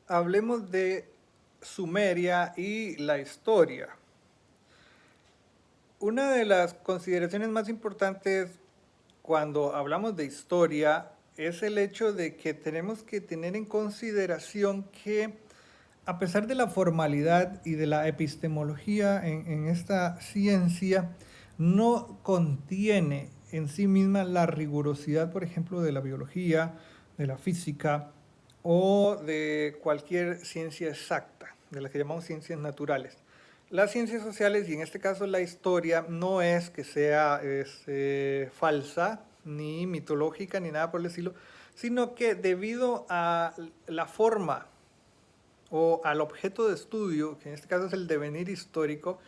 hablemos de Sumeria y la historia. Una de las consideraciones más importantes cuando hablamos de historia es el hecho de que tenemos que tener en consideración que a pesar de la formalidad y de la epistemología en esta ciencia, no contiene en sí misma la rigurosidad, por ejemplo, de la biología, de la física o de cualquier ciencia exacta, de la que llamamos ciencias naturales. Las ciencias sociales, y en este caso la historia, no es que sea falsa, ni mitológica, ni nada por el estilo, sino que debido a la forma o al objeto de estudio, que en este caso es el devenir histórico,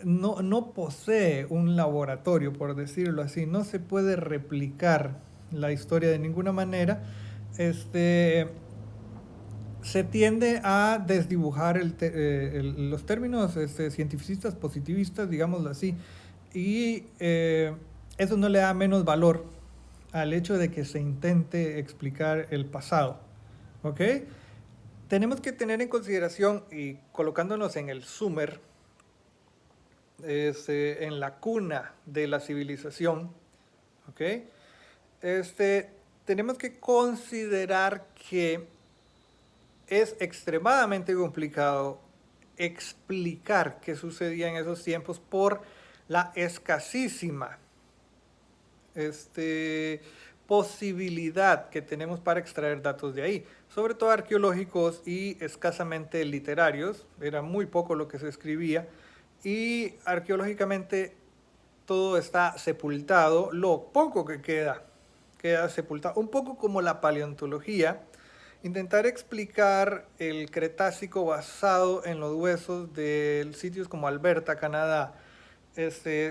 no posee un laboratorio, por decirlo así, no se puede replicar la historia de ninguna manera. Este, Se tiende a desdibujar los términos cientificistas, positivistas, digámoslo así, y eso no le da menos valor al hecho de que se intente explicar el pasado. ¿Ok? Tenemos que tener en consideración, y colocándonos en el Sumer, en la cuna de la civilización, ¿ok? Tenemos que considerar que es extremadamente complicado explicar qué sucedía en esos tiempos por la escasísima posibilidad que tenemos para extraer datos de ahí, sobre todo arqueológicos y escasamente literarios. Era muy poco lo que se escribía y arqueológicamente todo está sepultado, lo poco que queda sepultado, un poco como la paleontología. Intentar explicar el Cretácico basado en los huesos de sitios como Alberta, Canadá,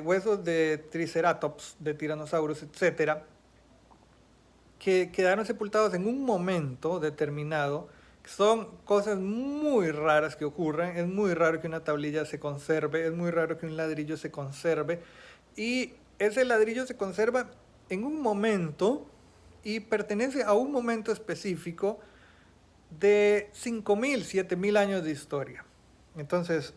huesos de Triceratops, de tiranosaurus, etcétera, que quedaron sepultados en un momento determinado. Son cosas muy raras que ocurren. Es muy raro que una tablilla se conserve, es muy raro que un ladrillo se conserve. Y ese ladrillo se conserva en un momento y pertenece a un momento específico de 5.000, 7.000 años de historia. Entonces,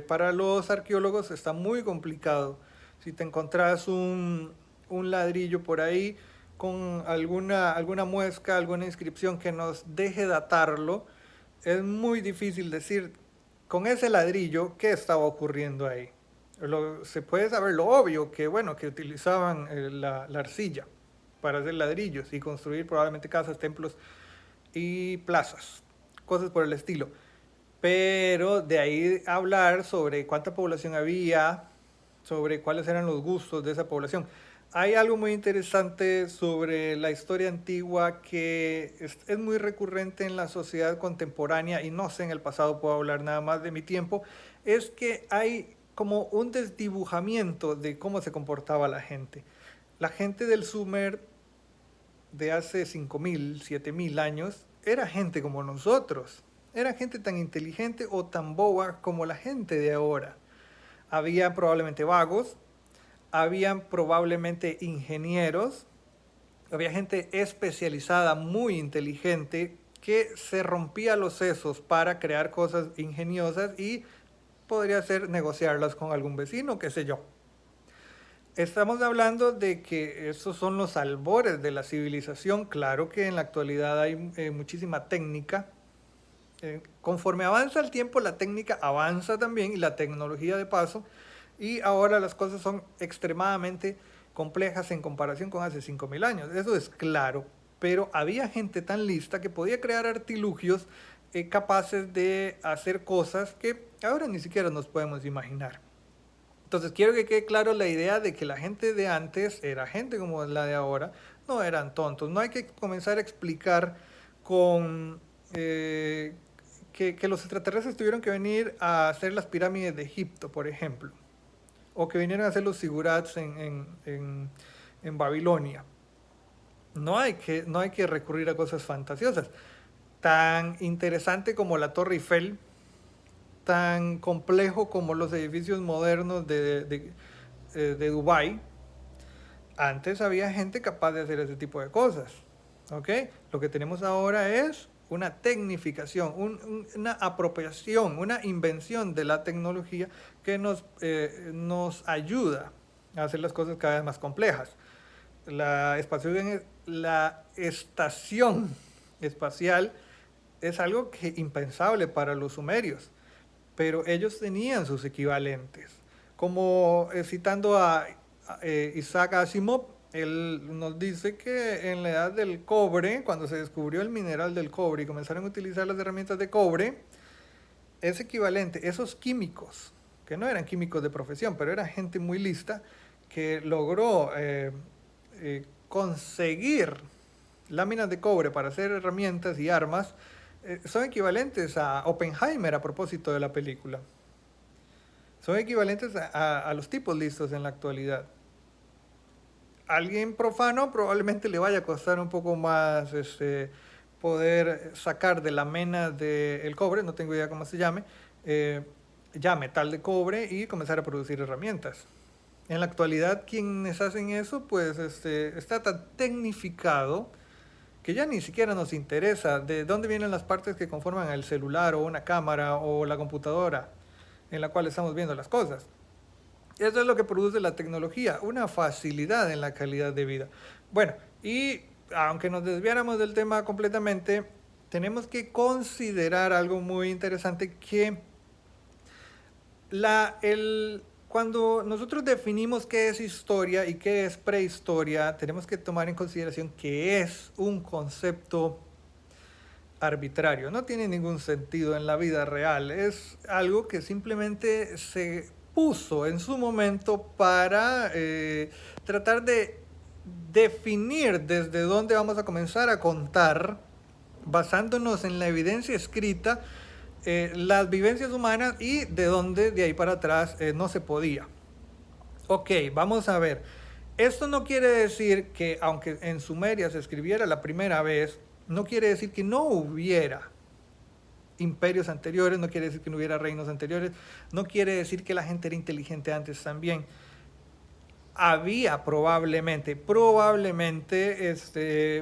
para los arqueólogos está muy complicado. Si te encontrás un ladrillo por ahí con alguna muesca, alguna inscripción que nos deje datarlo, es muy difícil decir con ese ladrillo qué estaba ocurriendo ahí. Se puede saber lo obvio, que bueno, que utilizaban la arcilla para hacer ladrillos y construir probablemente casas, templos y plazas, cosas por el estilo. Pero de ahí hablar sobre cuánta población había, sobre cuáles eran los gustos de esa población. Hay algo muy interesante sobre la historia antigua que es muy recurrente en la sociedad contemporánea, y no sé, en el pasado puedo hablar nada más de mi tiempo, es que hay como un desdibujamiento de cómo se comportaba la gente. La gente del Sumer de hace 5.000, 7.000 años era gente como nosotros. Era gente tan inteligente o tan boba como la gente de ahora. Había probablemente vagos, habían probablemente ingenieros, había gente especializada, muy inteligente, que se rompía los sesos para crear cosas ingeniosas y podría ser negociarlas con algún vecino, qué sé yo. Estamos hablando de que esos son los albores de la civilización. Claro que en la actualidad hay muchísima técnica. Conforme avanza el tiempo, la técnica avanza también y la tecnología de paso. Y ahora las cosas son extremadamente complejas en comparación con hace 5.000 años. Eso es claro. Pero había gente tan lista que podía crear artilugios capaces de hacer cosas que ahora ni siquiera nos podemos imaginar. Entonces quiero que quede claro la idea de que la gente de antes era gente como la de ahora, no eran tontos. No hay que comenzar a explicar con que los extraterrestres tuvieron que venir a hacer las pirámides de Egipto, por ejemplo, o que vinieron a hacer los zigurats en Babilonia. No hay que recurrir a cosas fantasiosas. Tan interesante como la Torre Eiffel, tan complejo como los edificios modernos de Dubái, antes había gente capaz de hacer ese tipo de cosas. ¿Ok? Lo que tenemos ahora es una tecnificación, una apropiación, una invención de la tecnología que nos ayuda a hacer las cosas cada vez más complejas. La estación espacial es algo que impensable para los sumerios, pero ellos tenían sus equivalentes. Como citando a Isaac Asimov, él nos dice que en la edad del cobre, cuando se descubrió el mineral del cobre y comenzaron a utilizar las herramientas de cobre, es equivalente, esos químicos, que no eran químicos de profesión, pero era gente muy lista, que logró conseguir láminas de cobre para hacer herramientas y armas, son equivalentes a Oppenheimer a propósito de la película. Son equivalentes a los tipos listos en la actualidad. Alguien profano probablemente le vaya a costar un poco más poder sacar de la mena del cobre, no tengo idea cómo se llame, ya metal de cobre y comenzar a producir herramientas. En la actualidad quienes hacen eso pues está tan tecnificado que ya ni siquiera nos interesa de dónde vienen las partes que conforman el celular o una cámara o la computadora en la cual estamos viendo las cosas. Eso es lo que produce la tecnología, una facilidad en la calidad de vida. Bueno, y aunque nos desviáramos del tema completamente, tenemos que considerar algo muy interesante que cuando nosotros definimos qué es historia y qué es prehistoria, tenemos que tomar en consideración que es un concepto arbitrario, no tiene ningún sentido en la vida real, es algo que simplemente se puso en su momento para tratar de definir desde dónde vamos a comenzar a contar, basándonos en la evidencia escrita, las vivencias humanas y de dónde de ahí para atrás no se podía. Ok, vamos a ver. Esto no quiere decir que aunque en Sumeria se escribiera la primera vez, no quiere decir que no hubiera imperios anteriores, no quiere decir que no hubiera reinos anteriores, no quiere decir que la gente era inteligente antes también. Había probablemente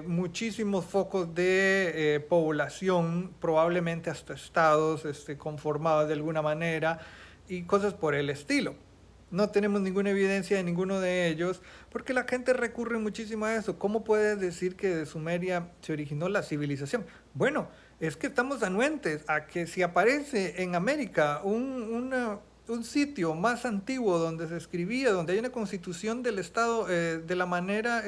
muchísimos focos de población, probablemente hasta estados conformados de alguna manera y cosas por el estilo. No tenemos ninguna evidencia de ninguno de ellos porque la gente recurre muchísimo a eso. ¿Cómo puedes decir que de Sumeria se originó la civilización? Bueno, es que estamos anuentes a que si aparece en América un sitio más antiguo donde se escribía, donde hay una constitución del Estado de la manera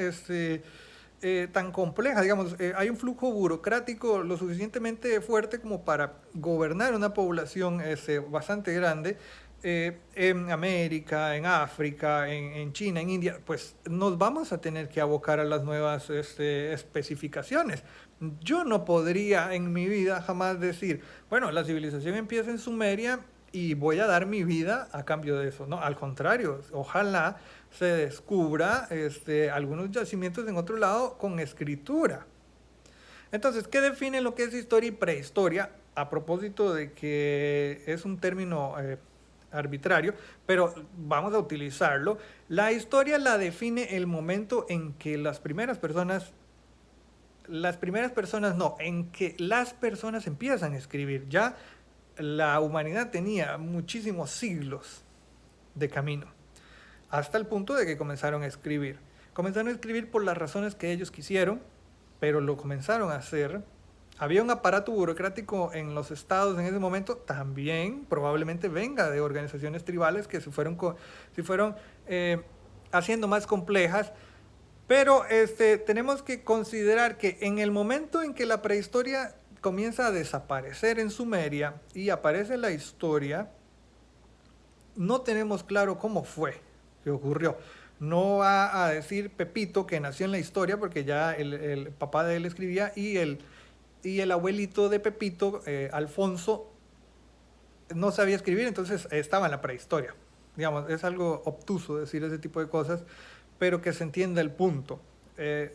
tan compleja, digamos, hay un flujo burocrático lo suficientemente fuerte como para gobernar una población bastante grande, en América, en África, en China, en India, pues nos vamos a tener que abocar a las nuevas especificaciones. Yo no podría en mi vida jamás decir, bueno, la civilización empieza en Sumeria y voy a dar mi vida a cambio de eso. No, al contrario, ojalá se descubra algunos yacimientos en otro lado con escritura. Entonces, ¿qué define lo que es historia y prehistoria? A propósito de que es un término arbitrario, pero vamos a utilizarlo. La historia la define el momento en que en que las personas empiezan a escribir. Ya la humanidad tenía muchísimos siglos de camino, hasta el punto de que comenzaron a escribir. Comenzaron a escribir por las razones que ellos quisieron, pero lo comenzaron a hacer. Había un aparato burocrático en los estados en ese momento, también probablemente venga de organizaciones tribales que se fueron haciendo más complejas, pero tenemos que considerar que en el momento en que la prehistoria comienza a desaparecer en Sumeria y aparece la historia, no tenemos claro cómo fue que ocurrió. No va a decir Pepito que nació en la historia porque ya el papá de él escribía y el abuelito de Pepito, Alfonso, no sabía escribir, entonces estaba en la prehistoria. Digamos, es algo obtuso decir ese tipo de cosas, pero que se entienda el punto.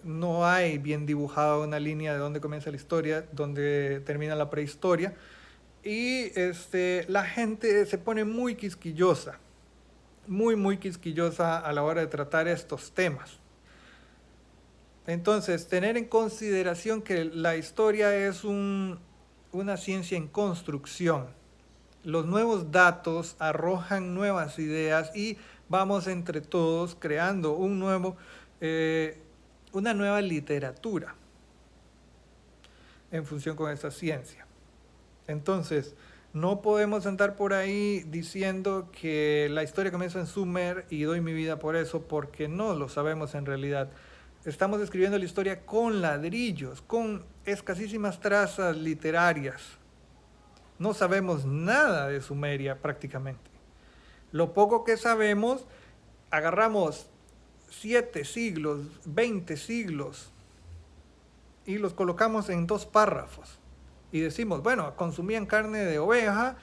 No hay bien dibujada una línea de dónde comienza la historia, dónde termina la prehistoria, y la gente se pone muy quisquillosa, muy quisquillosa a la hora de tratar estos temas. Entonces, tener en consideración que la historia es una ciencia en construcción. Los nuevos datos arrojan nuevas ideas y vamos entre todos creando una nueva literatura en función con esta ciencia. Entonces, no podemos andar por ahí diciendo que la historia comienza en Sumer y doy mi vida por eso, porque no lo sabemos en realidad. Estamos escribiendo la historia con ladrillos, con escasísimas trazas literarias. No sabemos nada de Sumeria prácticamente. Lo poco que sabemos, agarramos 7 siglos, 20 siglos y los colocamos en 2 párrafos. Y decimos, bueno, consumían carne de oveja,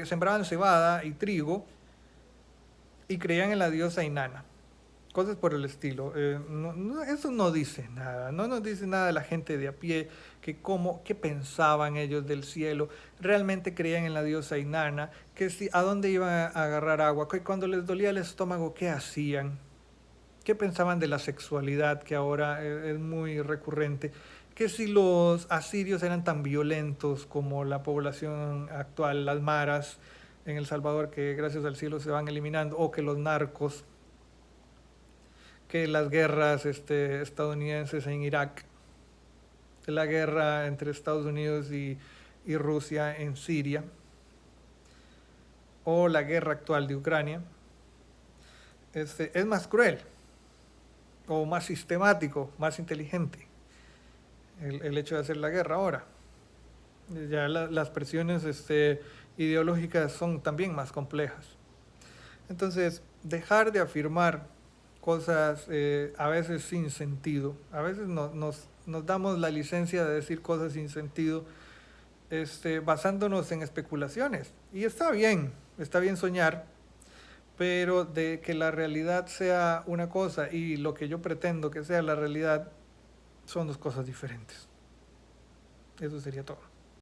sembraban cebada y trigo y creían en la diosa Inanna. Cosas por el estilo. Eso no dice nada, no nos dice nada de la gente de a pie, qué pensaban ellos del cielo, realmente creían en la diosa Inanna, a dónde iban a agarrar agua, que cuando les dolía el estómago, qué hacían, qué pensaban de la sexualidad, que ahora es muy recurrente, que si los asirios eran tan violentos como la población actual, las maras en El Salvador, que gracias al cielo se van eliminando, o que los narcos, que las guerras estadounidenses en Irak, la guerra entre Estados Unidos y Rusia en Siria, o la guerra actual de Ucrania, es más cruel, o más sistemático, más inteligente, el hecho de hacer la guerra ahora. Ya las presiones ideológicas son también más complejas. Entonces, dejar de afirmar cosas a veces sin sentido, a veces nos damos la licencia de decir cosas sin sentido, basándonos en especulaciones. Y está bien soñar, pero de que la realidad sea una cosa y lo que yo pretendo que sea la realidad son dos cosas diferentes. Eso sería todo.